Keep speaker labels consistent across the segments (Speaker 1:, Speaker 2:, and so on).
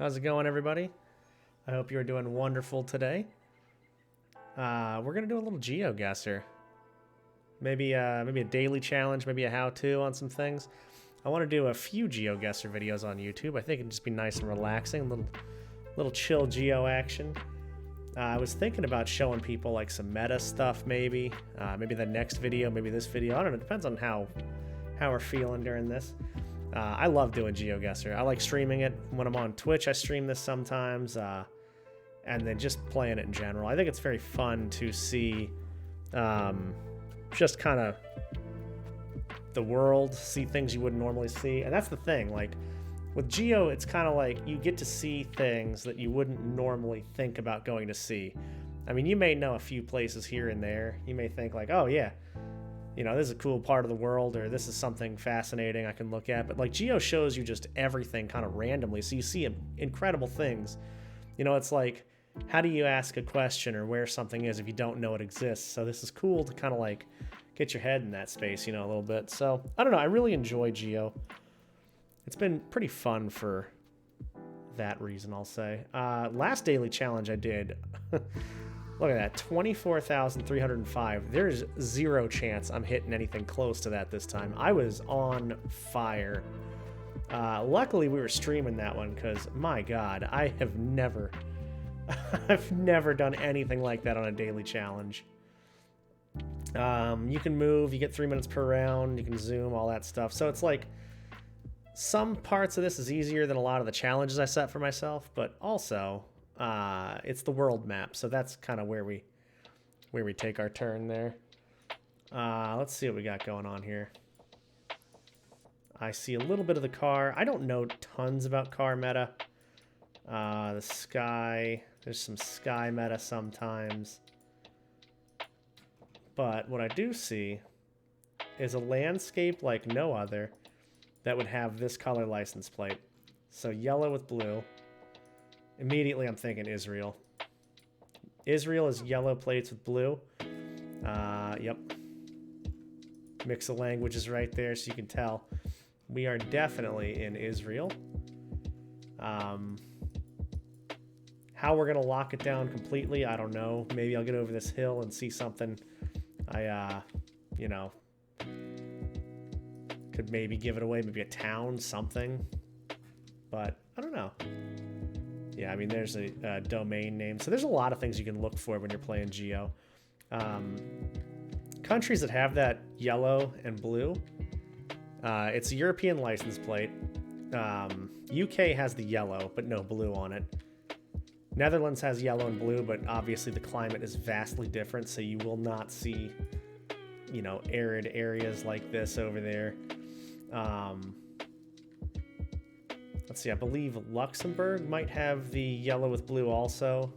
Speaker 1: How's it going, everybody? I hope you're doing wonderful today. We're gonna do a little Geoguessr. Maybe a daily challenge, maybe a how-to on some things. I want to do a few Geoguessr videos on YouTube. I think it'd just be nice and relaxing, little chill geo action. I was thinking about showing people like some meta stuff, maybe the next video, maybe this video. I don't know. It depends on how we're feeling during this. I love doing Geoguessr. I like streaming it. When I'm on Twitch, I stream this sometimes, and then just playing it in general. I think it's very fun to see just kind of the world, see things you wouldn't normally see. And that's the thing, like, with Geo, it's kind of like you get to see things that you wouldn't normally think about going to see. I mean, you may know a few places here and there. You may think like, oh yeah, you know, this is a cool part of the world, or this is something fascinating I can look at. But like Geo shows you just everything kind of randomly, so you see incredible things. You know, it's like, how do you ask a question or where something is if you don't know it exists? So this is cool to kind of like get your head in that space, you know, a little bit. So I don't know, I really enjoy Geo. It's been pretty fun for that reason, I'll say. Last daily challenge I did, look at that, 24,305. There's zero chance I'm hitting anything close to that this time. I was on fire. Luckily, we were streaming that one because, my God, I have never, I've never done anything like that on a daily challenge. You can move, you get 3 minutes per round, you can zoom, all that stuff. So it's like, some parts of this is easier than a lot of the challenges I set for myself, but also it's the world map, so that's kind of where we take our turn there. Let's see what we got going on here. I see a little bit of the car. I don't know tons about car meta. The sky, there's some sky meta sometimes. But what I do see is a landscape like no other that would have this color license plate. So yellow with blue. Immediately I'm thinking Israel. Israel is yellow plates with blue. Yep. Mix of languages right there so you can tell. We are definitely in Israel. How we're gonna lock it down completely, I don't know. Maybe I'll get over this hill and see something you know, could maybe give it away, maybe a town, something, but I don't know. Yeah, I mean, there's a domain name, so there's a lot of things you can look for when you're playing Geo. Countries that have that yellow and blue, it's a European license plate. UK has the yellow, but no blue on it. Netherlands has yellow and blue, but obviously the climate is vastly different, so you will not see, you know, arid areas like this over there. Let's see, I believe Luxembourg might have the yellow with blue also,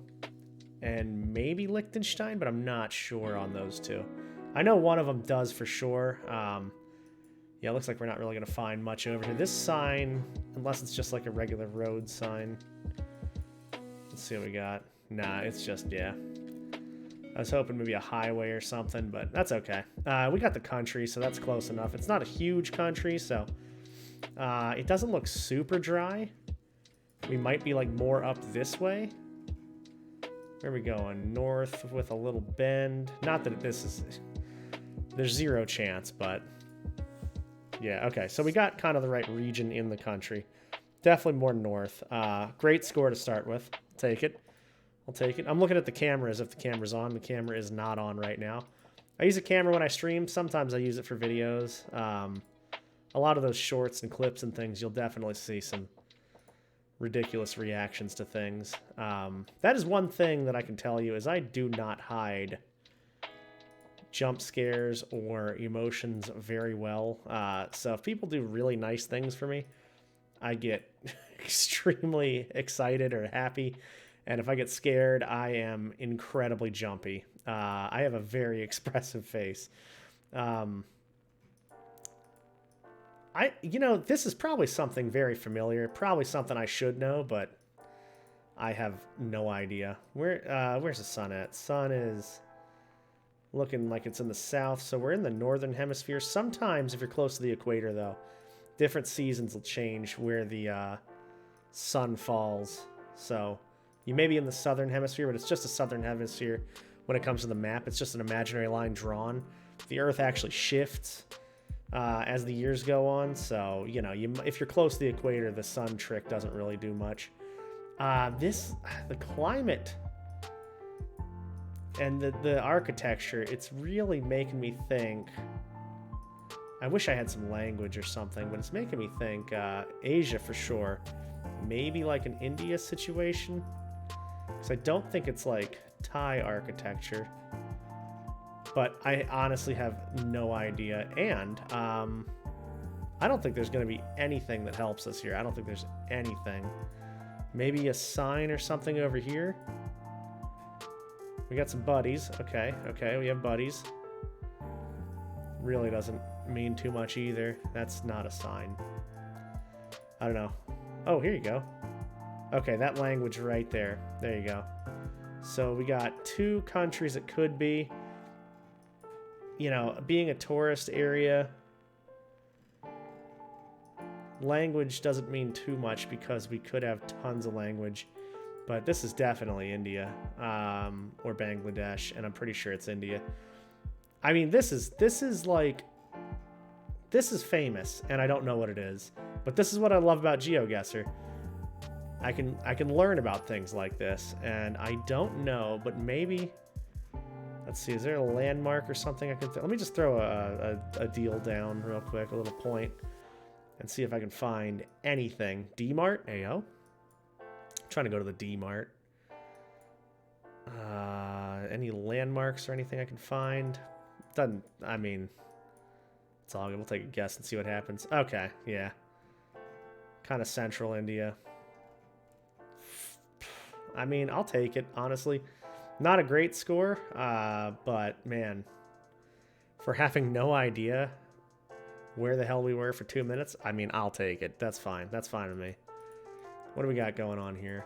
Speaker 1: and maybe Liechtenstein, but I'm not sure on those two. I know one of them does for sure. Yeah, it looks like we're not really going to find much over here. This sign, unless it's just like a regular road sign. Let's see what we got. Nah, it's just, yeah. I was hoping maybe a highway or something, but that's okay. We got the country, so that's close enough. It's not a huge country, so it doesn't look super dry. We might be like more up this way. Where are we going? North with a little bend. Not that this is... There's zero chance, but... Yeah, okay. So we got kind of the right region in the country. Definitely more north. Great score to start with. Take it. I'll take it. I'm looking at the cameras if the camera's on. The camera is not on right now. I use a camera when I stream. Sometimes I use it for videos. A lot of those shorts and clips and things, you'll definitely see some ridiculous reactions to things. That is one thing that I can tell you is I do not hide jump scares or emotions very well. So if people do really nice things for me, I get extremely excited or happy. And if I get scared, I am incredibly jumpy. I have a very expressive face. You know, this is probably something very familiar, probably something I should know, but I have no idea. Where's the sun at? Sun is looking like it's in the south, so we're in the northern hemisphere. Sometimes, if you're close to the equator, though, different seasons will change where the sun falls. So you may be in the southern hemisphere, but it's just a southern hemisphere when it comes to the map. It's just an imaginary line drawn. The Earth actually shifts as the years go on. So, you know, if you're close to the equator, the sun trick doesn't really do much. The climate and the architecture, it's really making me think. I wish I had some language or something, but it's making me think Asia for sure. Maybe like an India situation. Because I don't think it's like Thai architecture. But I honestly have no idea. And I don't think there's going to be anything that helps us here. I don't think there's anything. Maybe a sign or something over here. We got some buddies. Okay, we have buddies. Really doesn't mean too much either. That's not a sign. I don't know. Oh, here you go. Okay, that language right there. There you go. So we got 2 countries it could be. You know, being a tourist area, language doesn't mean too much because we could have tons of language. But this is definitely India or Bangladesh, and I'm pretty sure it's India. I mean, this is famous, and I don't know what it is. But this is what I love about Geoguessr. I can learn about things like this, and I don't know, but maybe. Let's see, is there a landmark or something I can? Let me just throw a deal down real quick, a little point, and see if I can find anything. D-Mart, ayo. Trying to go to the D-Mart. Any landmarks or anything I can find? Doesn't. I mean, it's all good. We'll take a guess and see what happens. Okay, yeah. Kind of central India. I mean, I'll take it, honestly. Not a great score, but man, for having no idea where the hell we were for 2 minutes, I mean, I'll take it. That's fine. That's fine with me. What do we got going on here?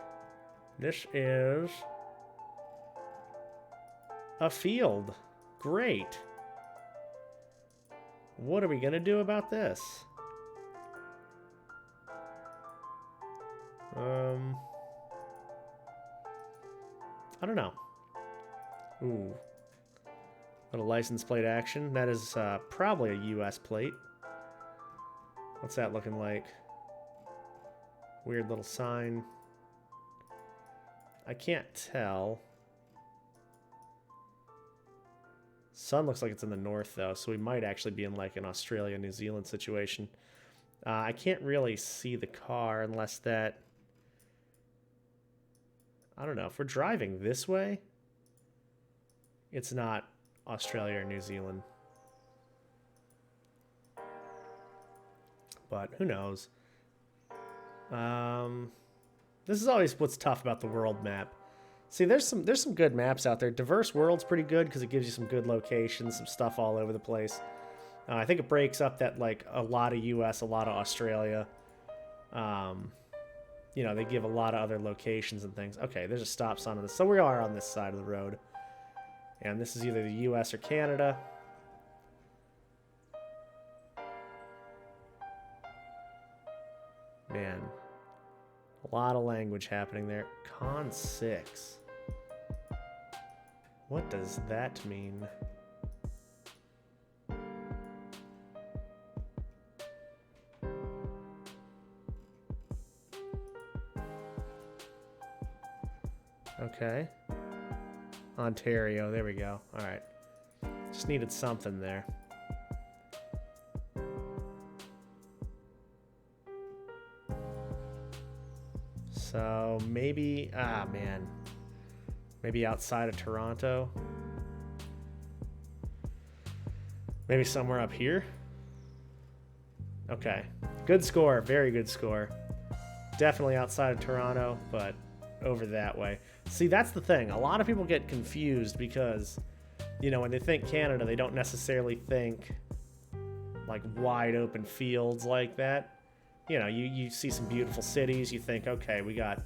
Speaker 1: This is a field. Great. What are we going to do about this? I don't know. Ooh. Little license plate action. That is probably a US plate. What's that looking like? Weird little sign. I can't tell. Sun looks like it's in the north, though, so we might actually be in like an Australia, New Zealand situation. I can't really see the car unless that... I don't know. If we're driving this way, it's not Australia or New Zealand. But who knows? This is always what's tough about the world map. See, there's some good maps out there. Diverse World's pretty good because it gives you some good locations, some stuff all over the place. I think it breaks up that like a lot of US, a lot of Australia. You know, they give a lot of other locations and things. Okay, there's a stop sign on this. So we are on this side of the road. And this is either the US or Canada. Man, a lot of language happening there. Con 6. What does that mean? Okay. Ontario, there we go. All right. Just needed something there. So maybe, man. Maybe outside of Toronto. Maybe somewhere up here. Okay. Good score, very good score. Definitely outside of Toronto, but over that way. See, that's the thing. A lot of people get confused because, you know, when they think Canada, they don't necessarily think like wide open fields like that. You know, you see some beautiful cities. You think, okay, we got,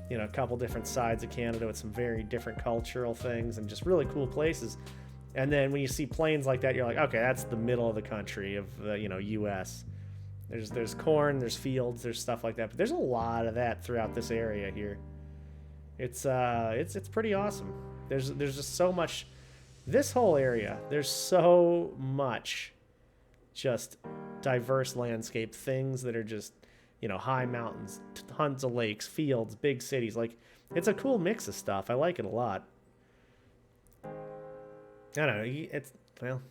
Speaker 1: you know, a couple different sides of Canada with some very different cultural things and just really cool places. And then when you see plains like that, you're like, okay, that's the middle of the country of the, you know, U.S. There's corn, there's fields, there's stuff like that. But there's a lot of that throughout this area here. It's pretty awesome. There's just so much. This whole area, there's so much just diverse landscape, things that are just, you know, high mountains, tons of lakes, fields, big cities. Like, it's a cool mix of stuff. I like it a lot. I don't know. It's, well,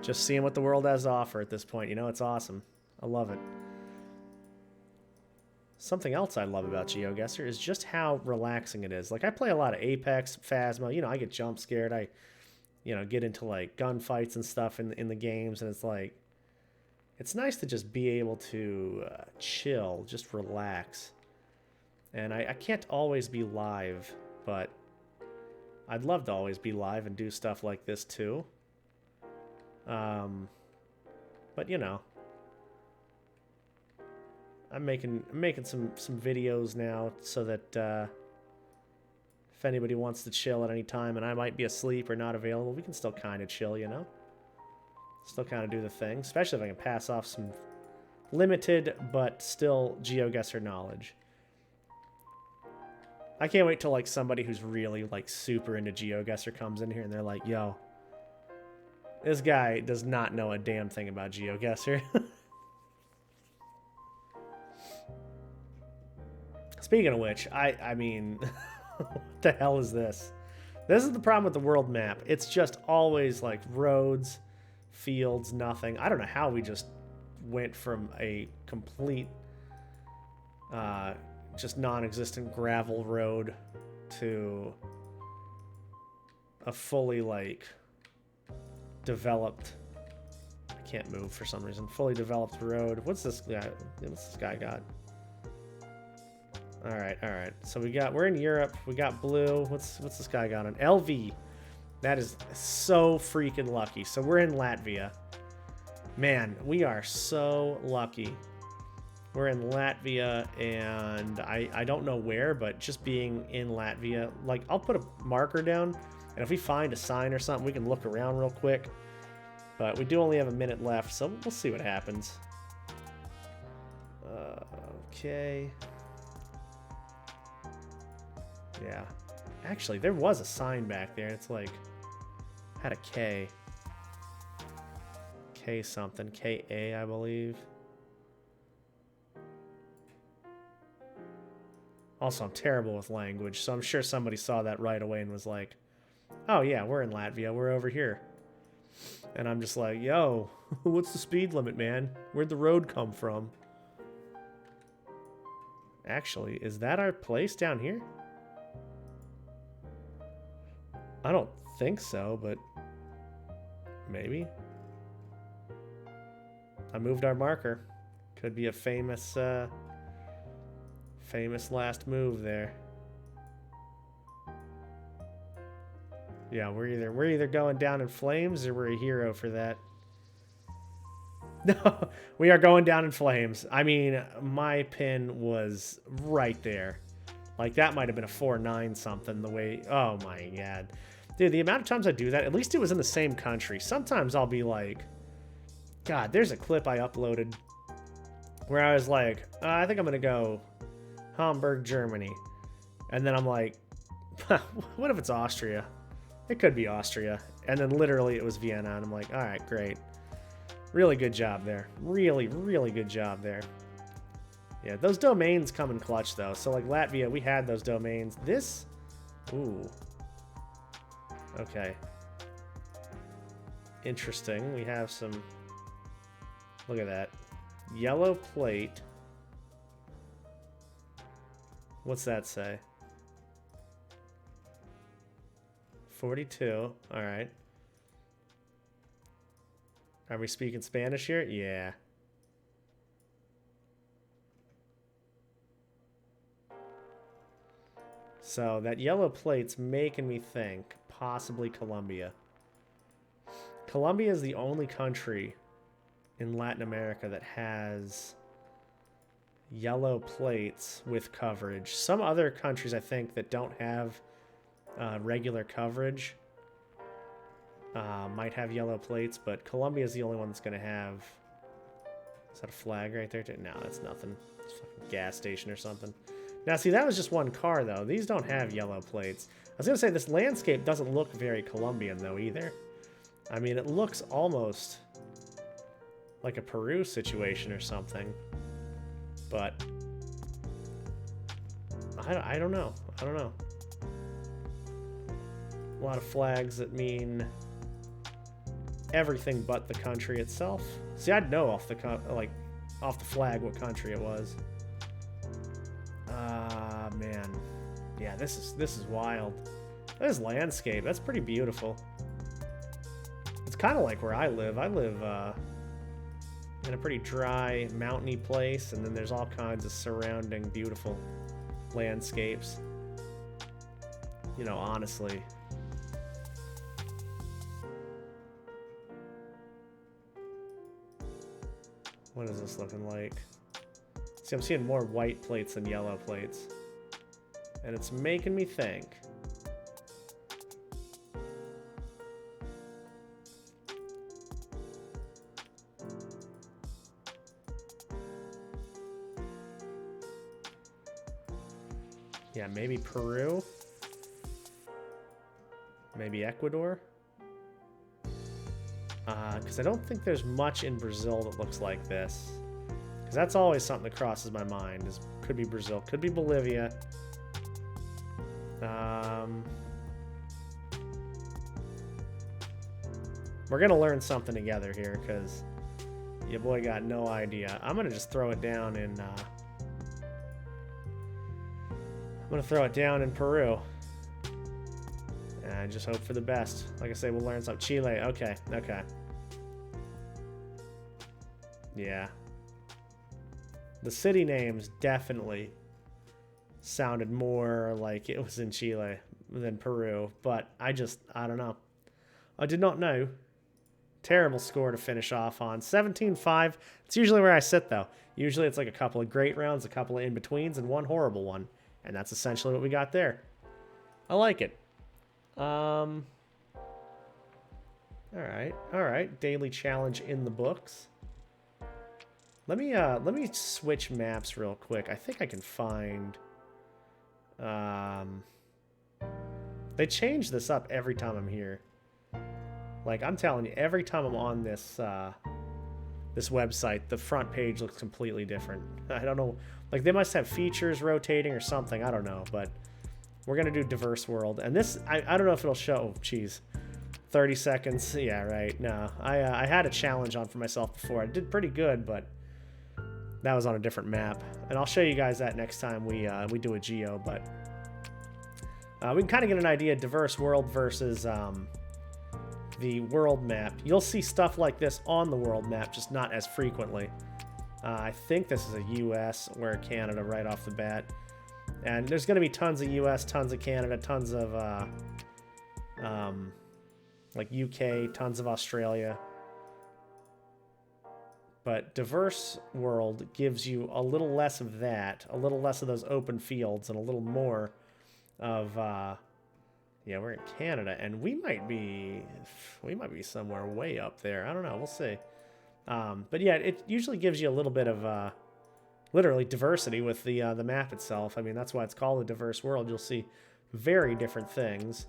Speaker 1: just seeing what the world has to offer at this point. You know, it's awesome. I love it. Something else I love about Geoguessr is just how relaxing it is. Like, I play a lot of Apex, Phasma. You know, I get jump scared. I, you know, get into, like, gunfights and stuff in the games. And it's like, it's nice to just be able to chill, just relax. And I can't always be live, but I'd love to always be live and do stuff like this too. But you know, I'm making some videos now so that if anybody wants to chill at any time and I might be asleep or not available, we can still kind of chill, you know? Still kind of do the thing, especially if I can pass off some limited but still Geoguessr knowledge. I can't wait till like somebody who's really like super into Geoguessr comes in here and they're like, yo, this guy does not know a damn thing about Geoguessr. Speaking of which, I mean, what the hell is this? This is the problem with the world map. It's just always like roads, fields, nothing. I don't know how we just went from a complete just non-existent gravel road to a fully like developed, I can't move for some reason, fully developed road. What's this guy got? All right, so we're in Europe, we got blue. What's this guy got on? LV. That is so freaking lucky. So we're in Latvia. Man, we are so lucky. We're in Latvia, and I don't know where, but just being in Latvia, like, I'll put a marker down, and if we find a sign or something, we can look around real quick. But we do only have a minute left, so we'll see what happens. Okay. Yeah. Actually, there was a sign back there, and it's like, had a K. K something. K-A, I believe. Also, I'm terrible with language, so I'm sure somebody saw that right away and was like, oh yeah, we're in Latvia, we're over here. And I'm just like, yo, what's the speed limit, man? Where'd the road come from? Actually, is that our place down here? I don't think so, but maybe. I moved our marker. Could be a famous famous last move there. Yeah, we're either going down in flames or we're a hero for that. No, we are going down in flames. I mean, my pin was right there. Like, that might have been a 4-9 something the way... Oh, my God. Dude, the amount of times I do that, at least it was in the same country. Sometimes I'll be like... God, there's a clip I uploaded where I was like, I think I'm going to go Hamburg, Germany. And then I'm like, what if it's Austria? It could be Austria. And then literally it was Vienna, and I'm like, all right, great. Really good job there. Really, really good job there. Yeah, those domains come in clutch, though. So, like, Latvia, we had those domains. This... Ooh. Okay. Interesting. We have some... Look at that. Yellow plate. What's that say? 42. All right. Are we speaking Spanish here? Yeah. So that yellow plate's making me think possibly Colombia. Colombia is the only country in Latin America that has yellow plates with coverage. Some other countries, I think, that don't have regular coverage might have yellow plates, but Colombia is the only one that's going to have Is that a flag right there? No, that's nothing. It's a fucking gas station or something. Now, see, that was just one car, though. These don't have yellow plates. I was going to say, this landscape doesn't look very Colombian, though, either. I mean, it looks almost like a Peru situation or something. But I don't know. I don't know. A lot of flags that mean everything but the country itself. See, I'd know off the flag what country it was. Man. Yeah, this is wild. This landscape, that's pretty beautiful. It's kind of like where I live. I live in a pretty dry, mountainy place, and then there's all kinds of surrounding beautiful landscapes. You know, honestly. What is this looking like? See, I'm seeing more white plates than yellow plates. And it's making me think. Yeah, maybe Peru. Maybe Ecuador. Because I don't think there's much in Brazil that looks like this. Because that's always something that crosses my mind. Could be Brazil, could be Bolivia. We're going to learn something together here, because your boy got no idea. I'm going to just throw it down in... I'm going to throw it down in Peru. And just hope for the best. Like I say, we'll learn something. Chile, okay, okay. Yeah. The city names definitely sounded more like it was in Chile than Peru, but I don't know. I did not know. Terrible score to finish off on. 17-5. It's usually where I sit, though. Usually it's like a couple of great rounds, a couple of in-betweens, and one horrible one. And that's essentially what we got there. I like it. All right. Daily challenge in the books. Let me switch maps real quick. I think I can find. They change this up every time I'm here. Like, I'm telling you, every time I'm on this this website, the front page looks completely different. I don't know. Like, they must have features rotating or something. I don't know, but we're gonna do diverse world, and this I don't know if it'll show. Oh, geez, 30 seconds. Yeah, right. No, I had a challenge on for myself before. I did pretty good, but that was on a different map, and I'll show you guys that next time we do a geo. But we can kind of get an idea. Diverse world versus the world map. You'll see stuff like this on the world map, just not as frequently. I think this is a US or Canada right off the bat. And there's going to be tons of US, tons of Canada, tons of like UK, tons of Australia. But diverse world gives you a little less of that, a little less of those open fields, and a little more of yeah, we're in Canada, and we might be somewhere way up there. I don't know. We'll see. But yeah, it usually gives you a little bit of literally diversity with the map itself. I mean, that's why it's called a diverse world. You'll see very different things.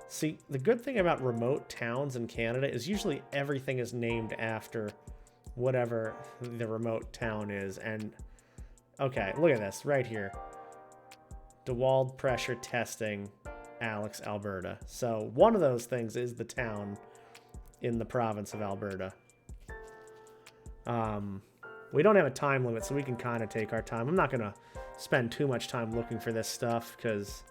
Speaker 1: See, the good thing about remote towns in Canada is usually everything is named after whatever the remote town is. And okay, look at this right here. DeWald Pressure Testing, Alex, Alberta. So one of those things is the town in the province of Alberta. We don't have a time limit, so we can kind of take our time. I'm not going to spend too much time looking for this stuff because,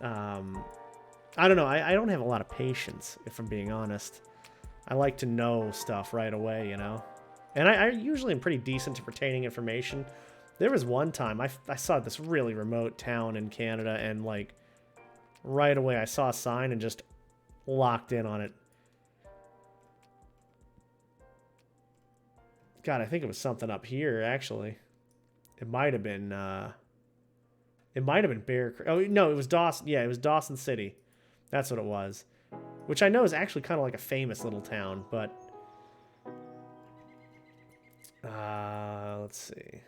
Speaker 1: I don't know. I don't have a lot of patience, if I'm being honest. I like to know stuff right away, you know? And I usually am pretty decent to retaining information. There was one time I saw this really remote town in Canada, and like right away I saw a sign and just locked in on it. God, I think it was something up here, actually. It might have been Bear Creek. Oh, no, it was Dawson. Yeah, it was Dawson City. That's what it was. Which I know is actually kind of like a famous little town, but Let's see.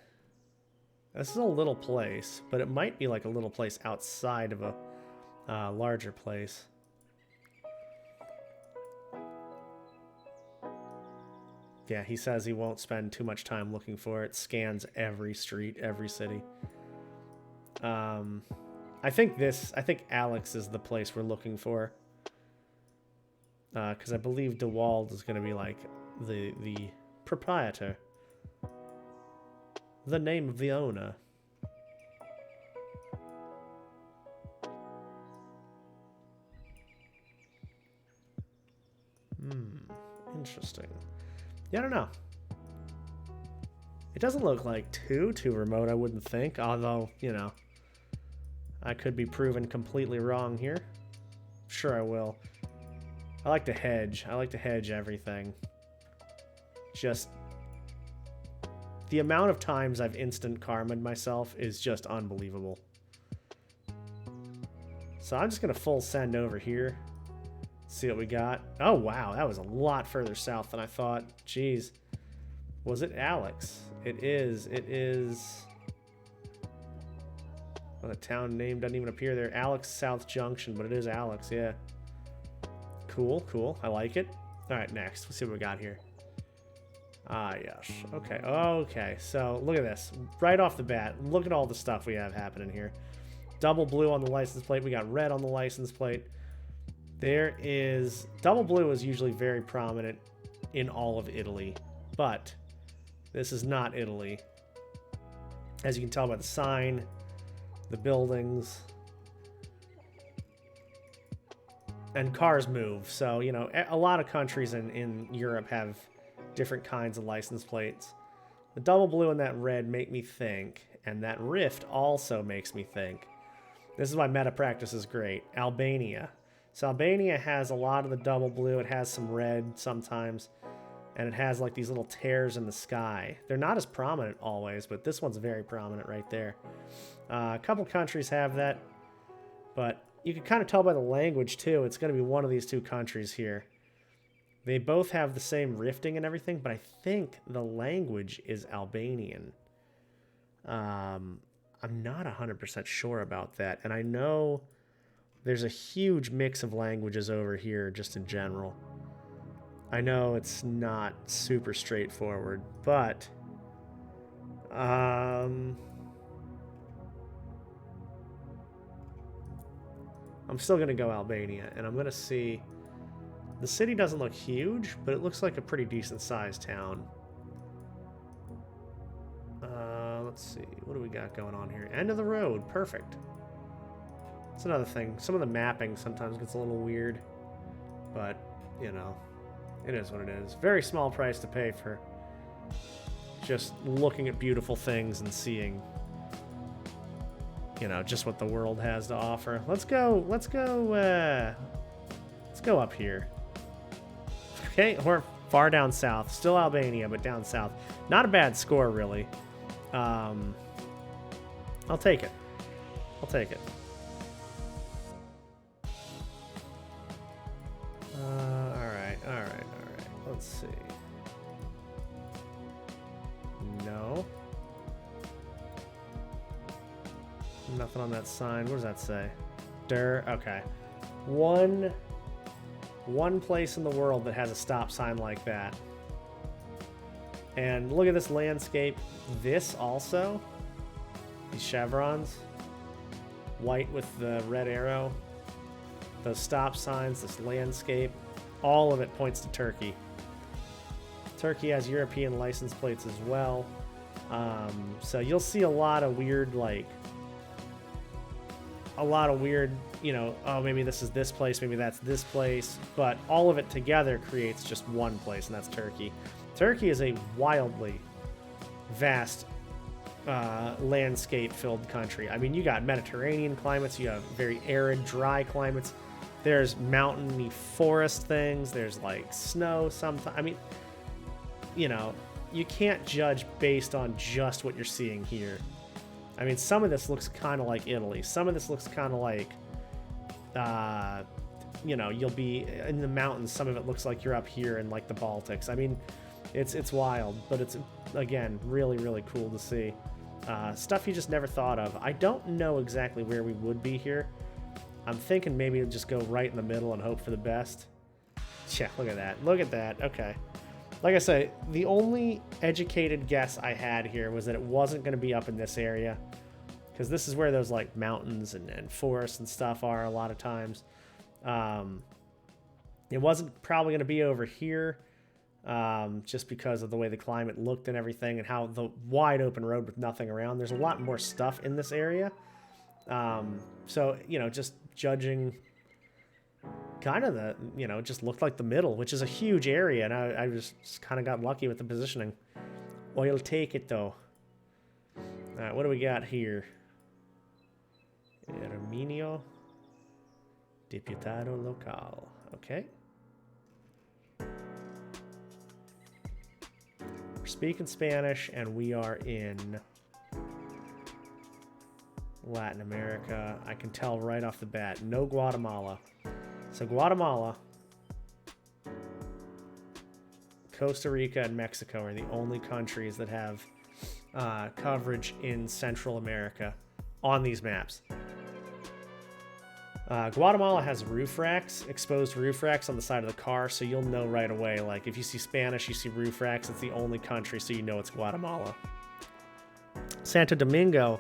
Speaker 1: This is a little place, but it might be like a little place outside of a larger place. Yeah, he says he won't spend too much time looking for it. Scans every street, every city. I think Alex is the place we're looking for. Because I believe DeWald is going to be like the proprietor. The name of the owner. Interesting. Yeah, I don't know. It doesn't look like too remote, I wouldn't think. Although, you know, I could be proven completely wrong here. Sure I will. I like to hedge. I like to hedge everything. Just... the amount of times I've instant karma'd myself is just unbelievable. So I'm just going to full send over here. See what we got. Oh, wow. That was a lot further south than I thought. Jeez. Was it Alex? It is. It is... well, the town name doesn't even appear there. Alex South Junction, but it is Alex, yeah. Cool, cool. I like it. All right, next. Let's see what we got here. Ah, yes. Okay, okay. So, look at this. Right off the bat, look at all the stuff we have happening here. Double blue on the license plate. We got red on the license plate. There is... double blue is usually very prominent in all of Italy, but this is not Italy. As you can tell by the sign, the buildings, and cars move. So, you know, a lot of countries in Europe have different kinds of license plates. The double blue and that red make me think, and that rift also makes me think. This is why meta practice is great. Albania. So Albania has a lot of the double blue. It has some red sometimes, and it has like these little tears in the sky. They're not as prominent always, but this one's very prominent right there. A couple countries have that, but you can kind of tell by the language too. It's going to be one of these two countries here. They both have the same rifting and everything, but I think the language is Albanian. I'm not 100% sure about that, and I know there's a huge mix of languages over here just in general. I know it's not super straightforward, but I'm still going to go Albania, and I'm going to see... the city doesn't look huge, but it looks like a pretty decent-sized town. Let's see. What do we got going on here? End of the road. Perfect. That's another thing. Some of the mapping sometimes gets a little weird, but, you know, it is what it is. Very small price to pay for just looking at beautiful things and seeing, you know, just what the world has to offer. Let's go up here. Okay, we're far down south. Still Albania, but down south. Not a bad score, really. I'll take it. I'll take it. All right. Let's see. No. Nothing on that sign. What does that say? Okay. One place in the world that has a stop sign like that. And look at this landscape. This also, these chevrons, white with the red arrow, those stop signs, this landscape, all of it points to Turkey. Turkey has European license plates as well. So you'll see a lot of weird, you know, oh, maybe this is this place, maybe that's this place, but all of it together creates just one place, and that's Turkey. Turkey is a wildly vast landscape-filled country. I mean, you got Mediterranean climates, you have very arid, dry climates, there's mountainy forest things, there's like snow sometimes. I mean, you know, you can't judge based on just what you're seeing here. I mean, some of this looks kind of like Italy. Some of this looks kind of like, you know, you'll be in the mountains. Some of it looks like you're up here in like the Baltics. I mean, It's wild, but it's, again, really, really cool to see. Stuff you just never thought of. I don't know exactly where we would be here. I'm thinking maybe we'll just go right in the middle and hope for the best. Yeah, look at that. Look at that. Okay. Like I say, the only educated guess I had here was that it wasn't going to be up in this area, because this is where those like mountains and forests and stuff are a lot of times. It wasn't probably going to be over here, just because of the way the climate looked and everything, and how the wide open road with nothing around. There's a lot more stuff in this area. So, you know, just judging kind of the, you know, it just looked like the middle, which is a huge area, and I just kind of got lucky with the positioning. I'll take it, though. All right, what do we got here? Herminio Diputado Local. Okay. We're speaking Spanish, and we are in Latin America. I can tell right off the bat. No Guatemala. So Guatemala, Costa Rica, and Mexico are the only countries that have coverage in Central America on these maps. Guatemala has roof racks, exposed roof racks on the side of the car, so you'll know right away. Like, if you see Spanish, you see roof racks, it's the only country, so you know it's Guatemala. Santo Domingo,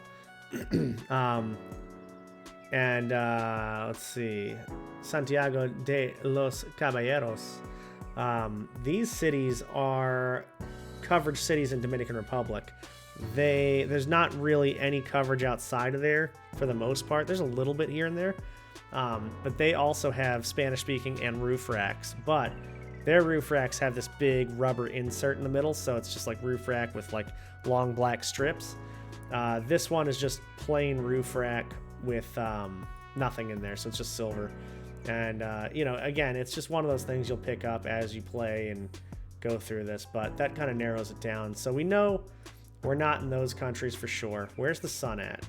Speaker 1: and let's see, Santiago de los Caballeros. These cities are coverage cities in Dominican Republic. There's not really any coverage outside of there for the most part. There's a little bit here and there, but they also have Spanish-speaking and roof racks. But their roof racks have this big rubber insert in the middle, so it's just like roof rack with like long black strips. This one is just plain roof rack with nothing in there, so it's just silver. And, you know, again, it's just one of those things you'll pick up as you play and go through this, but that kind of narrows it down. So we know we're not in those countries for sure. Where's the sun at?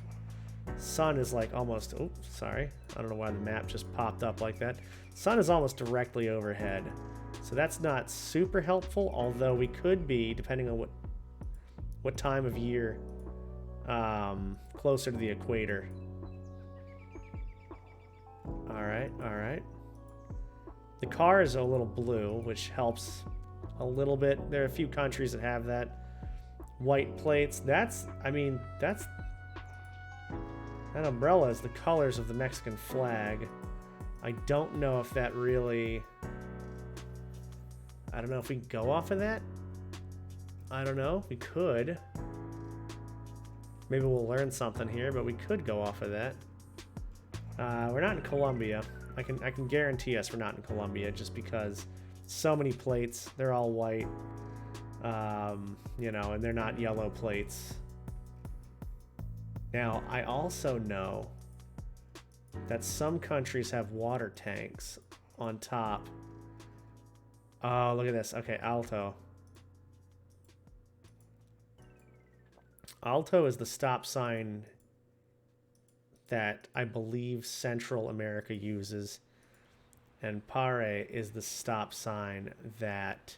Speaker 1: Sun is like almost, oh, sorry. I don't know why the map just popped up like that. Sun is almost directly overhead. So that's not super helpful, although we could be, depending on what time of year, closer to the equator. All right. The car is a little blue, which helps a little bit. There are a few countries that have that. White plates. That umbrella is the colors of the Mexican flag. I don't know if that really... I don't know if we can go off of that. I don't know. We could. Maybe we'll learn something here, but we could go off of that. We're not in Colombia. I can guarantee us we're not in Colombia, just because so many plates. They're all white. You know, and they're not yellow plates. Now, I also know that some countries have water tanks on top. Oh, look at this. Okay, Alto. Alto is the stop sign that I believe Central America uses, and Pare is the stop sign that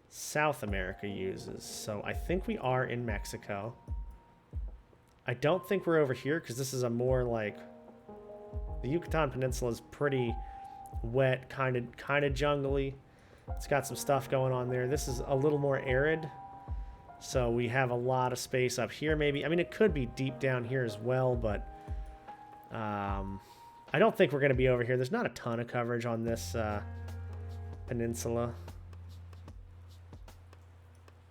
Speaker 1: South America uses. So I think we are in Mexico. I don't think we're over here, because this is a more like... The Yucatan Peninsula is pretty wet, kind of jungly. It's got some stuff going on there. This is a little more arid, so we have a lot of space up here maybe. I mean, it could be deep down here as well, but I don't think we're going to be over here. There's not a ton of coverage on this peninsula.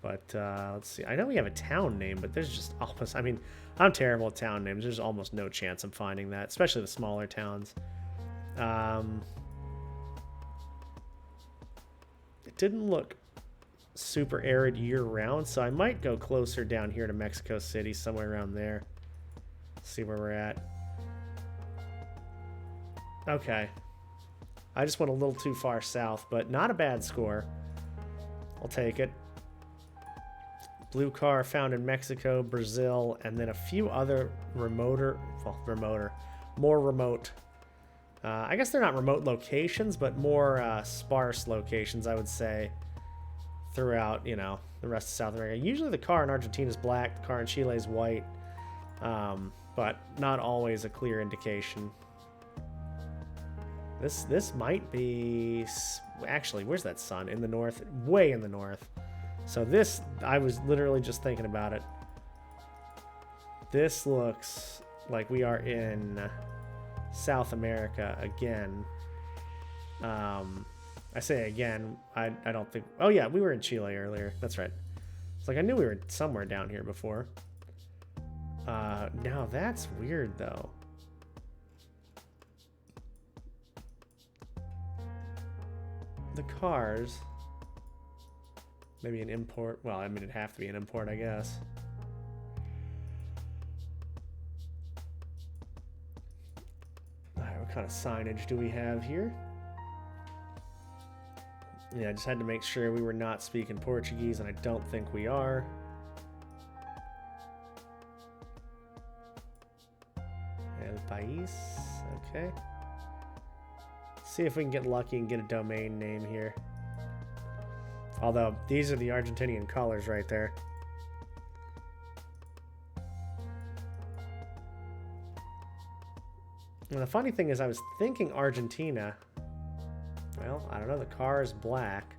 Speaker 1: But let's see. I know we have a town name, but there's just almost... I mean, I'm terrible at town names. There's almost no chance I'm finding that, especially the smaller towns. It didn't look super arid year-round, so I might go closer down here to Mexico City, somewhere around there. See where we're at. Okay. I just went a little too far south, but not a bad score. I'll take it. Blue car found in Mexico, Brazil, and then a few other more remote. I guess they're not remote locations, but more sparse locations, I would say, throughout, you know, the rest of South America. Usually the car in Argentina is black, the car in Chile is white, but not always a clear indication. This might be... Actually, where's that sun? In the north? Way in the north. So this, I was literally just thinking about it. This looks like we are in South America again. I say again, I don't think... Oh yeah, we were in Chile earlier. That's right. It's like I knew we were somewhere down here before. Now that's weird though. The cars... Maybe an import. Well, I mean, it'd have to be an import, I guess. Alright, what kind of signage do we have here? Yeah, I just had to make sure we were not speaking Portuguese, and I don't think we are. El País. Okay. See if we can get lucky and get a domain name here. Although, these are the Argentinian colors right there. And the funny thing is, I was thinking Argentina. Well, I don't know. The car is black.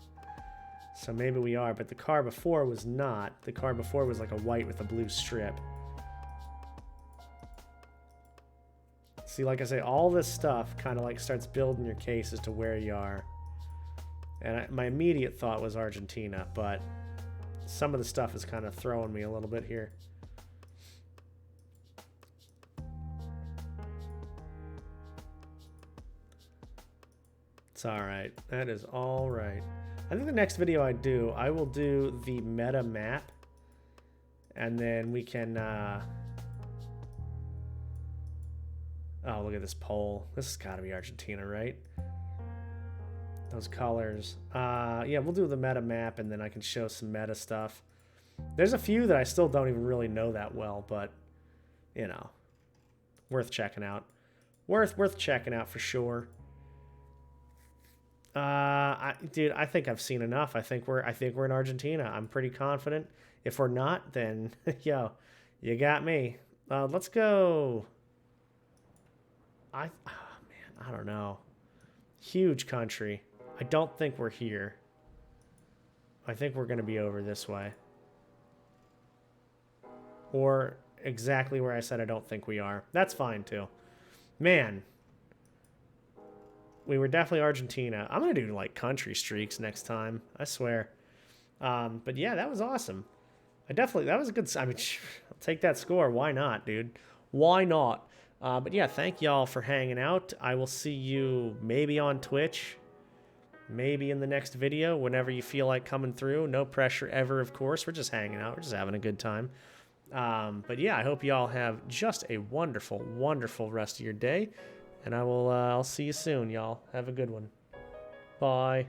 Speaker 1: So maybe we are. But the car before was not. The car before was like a white with a blue strip. See, like I say, all this stuff kind of like starts building your case as to where you are. And my immediate thought was Argentina, but some of the stuff is kind of throwing me a little bit here. It's all right. That is all right. I think the next video I will do the meta map, and then we can... Oh, look at this pole. This has got to be Argentina, right? Those colors. Yeah, we'll do the meta map, and then I can show some meta stuff. There's a few that I still don't even really know that well, but, you know, worth checking out. Worth checking out for sure. Dude, I think I've seen enough. I think we're in Argentina. I'm pretty confident. If we're not, then yo, you got me. Let's go. Oh man, I don't know. Huge country. I don't think we're here. I think we're going to be over this way. Or exactly where I said I don't think we are. That's fine, too. Man. We were definitely Argentina. I'm going to do, like, country streaks next time. I swear. But, yeah, that was awesome. That was a good... I mean, I'll take that score. Why not, dude? Why not? But, yeah, thank y'all for hanging out. I will see you maybe on Twitch. Maybe in the next video, whenever you feel like coming through. No pressure ever, of course. We're just hanging out. We're just having a good time. But yeah, I hope you all have just a wonderful, wonderful rest of your day. And I'll see you soon, y'all. Have a good one. Bye.